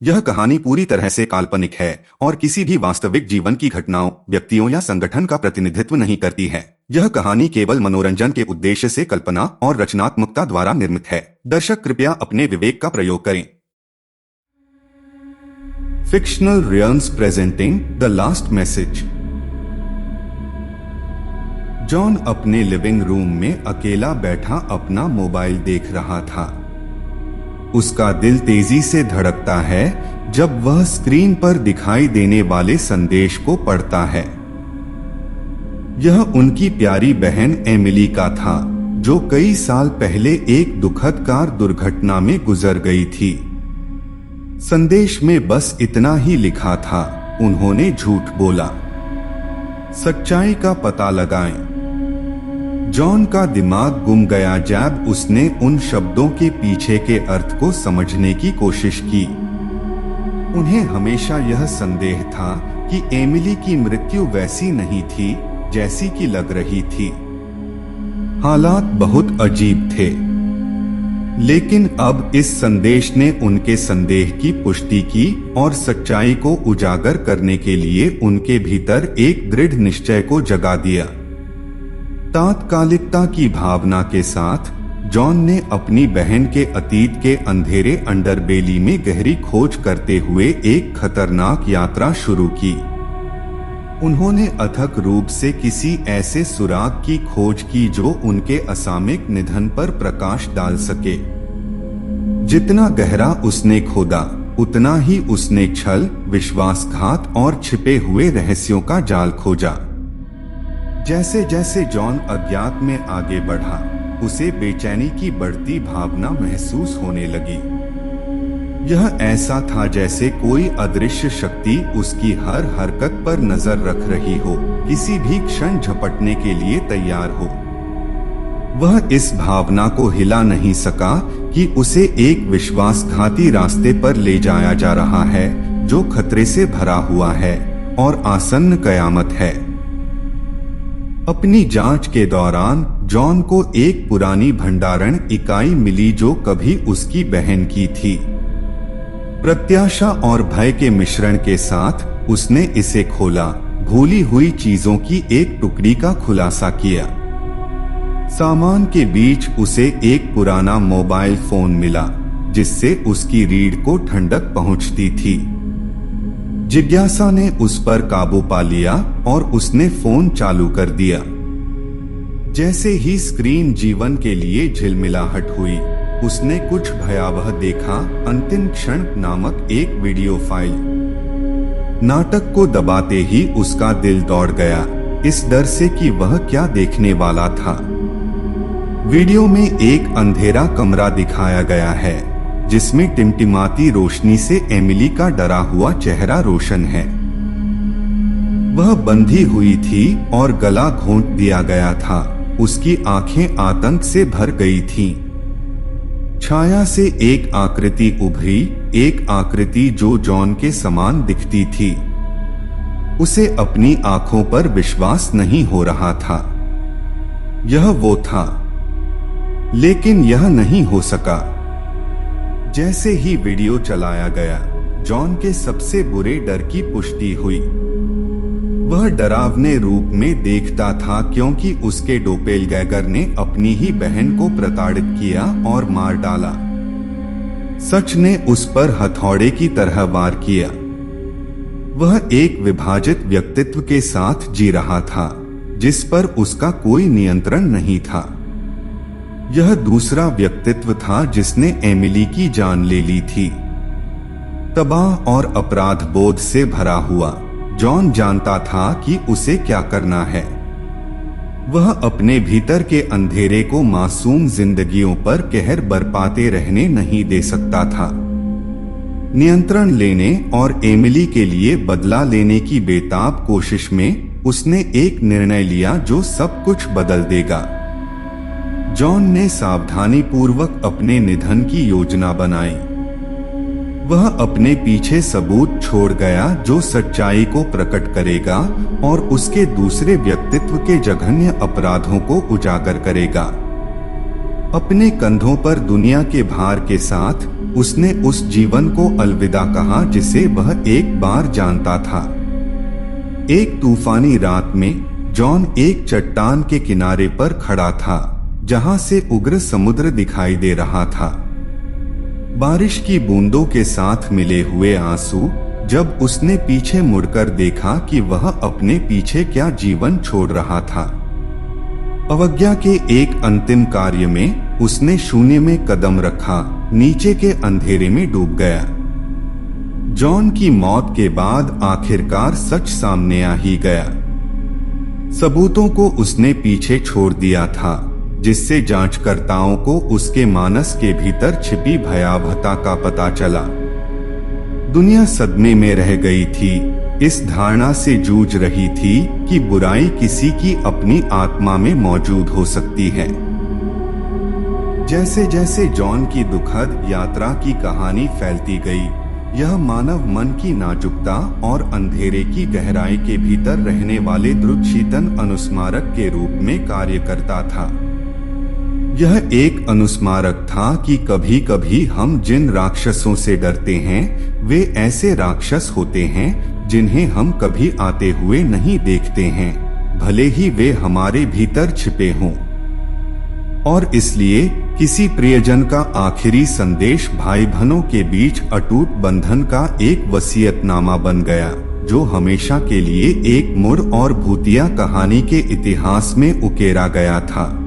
यह कहानी पूरी तरह से काल्पनिक है और किसी भी वास्तविक जीवन की घटनाओं, व्यक्तियों या संगठन का प्रतिनिधित्व नहीं करती है। यह कहानी केवल मनोरंजन के उद्देश्य से कल्पना और रचनात्मकता द्वारा निर्मित है। दर्शक कृपया अपने विवेक का प्रयोग करें। Fictional reels presenting the last message. John अपने लिविंग रूम में अकेला बैठा अपना मोबाइल देख रहा था। उसका दिल तेजी से धड़कता है जब वह स्क्रीन पर दिखाई देने वाले संदेश को पढ़ता है। यह उनकी प्यारी बहन एमिली का था, जो कई साल पहले एक दुखद कार दुर्घटना में गुजर गई थी। संदेश में बस इतना ही लिखा था, उन्होंने झूठ बोला। सच्चाई का पता लगाएं। जॉन का दिमाग गुम गया जब उसने उन शब्दों के पीछे के अर्थ को समझने की कोशिश की। उन्हें हमेशा यह संदेह था कि एमिली की मृत्यु वैसी नहीं थी जैसी कि लग रही थी। हालात बहुत अजीब थे, लेकिन अब इस संदेश ने उनके संदेह की पुष्टि की और सच्चाई को उजागर करने के लिए उनके भीतर एक दृढ़ निश्चय को जगा दिया। तात्कालिकता की भावना के साथ जॉन ने अपनी बहन के अतीत के अंधेरे अंडरबेली में गहरी खोज करते हुए एक खतरनाक यात्रा शुरू की। उन्होंने अथक रूप से किसी ऐसे सुराग की खोज की जो उनके असामयिक निधन पर प्रकाश डाल सके। जितना गहरा उसने खोदा, उतना ही उसने छल, विश्वासघात और छिपे हुए रहस्यों का जाल खोजा। जैसे जैसे जॉन अज्ञात में आगे बढ़ा, उसे बेचैनी की बढ़ती भावना महसूस होने लगी। यह ऐसा था जैसे कोई अदृश्य शक्ति उसकी हर हरकत पर नजर रख रही हो, किसी भी क्षण झपटने के लिए तैयार हो। वह इस भावना को हिला नहीं सका कि उसे एक विश्वासघाती रास्ते पर ले जाया जा रहा है, जो खतरे से भरा हुआ है और आसन्न कयामत है। अपनी जांच के दौरान जॉन को एक पुरानी भंडारण इकाई मिली जो कभी उसकी बहन की थी। प्रत्याशा और भय के मिश्रण के साथ उसने इसे खोला, भूली हुई चीजों की एक टुकड़ी का खुलासा किया। सामान के बीच उसे एक पुराना मोबाइल फोन मिला, जिससे उसकी रीढ़ को ठंडक पहुंचती थी। जिज्ञासा ने उस पर काबू पा लिया और उसने फोन चालू कर दिया। जैसे ही स्क्रीन जीवन के लिए झिलमिलाहट हुई, उसने कुछ भयावह देखा। अंतिम क्षण नामक एक वीडियो फाइल। नाटक को दबाते ही उसका दिल दौड़ गया, इस डर से कि वह क्या देखने वाला था। वीडियो में एक अंधेरा कमरा दिखाया गया है, जिसमें टिमटिमाती रोशनी से एमिली का डरा हुआ चेहरा रोशन है। वह बंधी हुई थी और गला घोंट दिया गया था। उसकी आंखें आतंक से भर गई थीं। छाया से एक आकृति उभरी, एक आकृति जो जॉन के समान दिखती थी। उसे अपनी आंखों पर विश्वास नहीं हो रहा था। यह वो था, लेकिन यह नहीं हो सका। जैसे ही वीडियो चलाया गया, जॉन के सबसे बुरे डर की पुष्टि हुई। वह डरावने रूप में देखता था क्योंकि उसके डोपेलगैंगर ने अपनी ही बहन को प्रताड़ित किया और मार डाला। सच ने उस पर हथौड़े की तरह वार किया। वह एक विभाजित व्यक्तित्व के साथ जी रहा था, जिस पर उसका कोई नियंत्रण नहीं था। यह दूसरा व्यक्तित्व था जिसने एमिली की जान ले ली थी। तबाह और अपराध बोध से भरा हुआ, जॉन जानता था कि उसे क्या करना है। वह अपने भीतर के अंधेरे को मासूम जिंदगियों पर कहर बरपाते रहने नहीं दे सकता था। नियंत्रण लेने और एमिली के लिए बदला लेने की बेताब कोशिश में उसने एक निर्णय लिया जो सब कुछ बदल देगा। जॉन ने सावधानीपूर्वक अपने निधन की योजना बनाई। वह अपने पीछे सबूत छोड़ गया जो सच्चाई को प्रकट करेगा और उसके दूसरे व्यक्तित्व के जघन्य अपराधों को उजागर करेगा। अपने कंधों पर दुनिया के भार के साथ उसने उस जीवन को अलविदा कहा जिसे वह एक बार जानता था। एक तूफानी रात में जॉन एक चट्टान के किनारे पर खड़ा था, जहां से उग्र समुद्र दिखाई दे रहा था। बारिश की बूंदों के साथ मिले हुए आंसू। जब उसने पीछे मुड़कर देखा कि वह अपने पीछे क्या जीवन छोड़ रहा था। अवज्ञा के एक अंतिम कार्य में उसने शून्य में कदम रखा, नीचे के अंधेरे में डूब गया। जॉन की मौत के बाद आखिरकार सच सामने आ ही गया। सबूतों को उसने पीछे छोड़ दिया था, जिससे जांचकर्ताओं को उसके मानस के भीतर छिपी भयावहता का पता चला। दुनिया सदमे में रह गई थी, इस धारणा से जूझ रही थी कि बुराई किसी की अपनी आत्मा में मौजूद हो सकती है। जैसे जैसे जॉन की दुखद यात्रा की कहानी फैलती गई, यह मानव मन की नाजुकता और अंधेरे की गहराई के भीतर रहने वाले द्रुतशीतन अनुस्मारक के रूप में कार्य करता था। यह एक अनुस्मारक था कि कभी कभी हम जिन राक्षसों से डरते हैं, वे ऐसे राक्षस होते हैं जिन्हें हम कभी आते हुए नहीं देखते हैं, भले ही वे हमारे भीतर छिपे हों। और इसलिए किसी प्रियजन का आखिरी संदेश भाई बहनों के बीच अटूट बंधन का एक वसीयतनामा बन गया, जो हमेशा के लिए एक मुड़ और भूतिया कहानी के इतिहास में उकेरा गया था।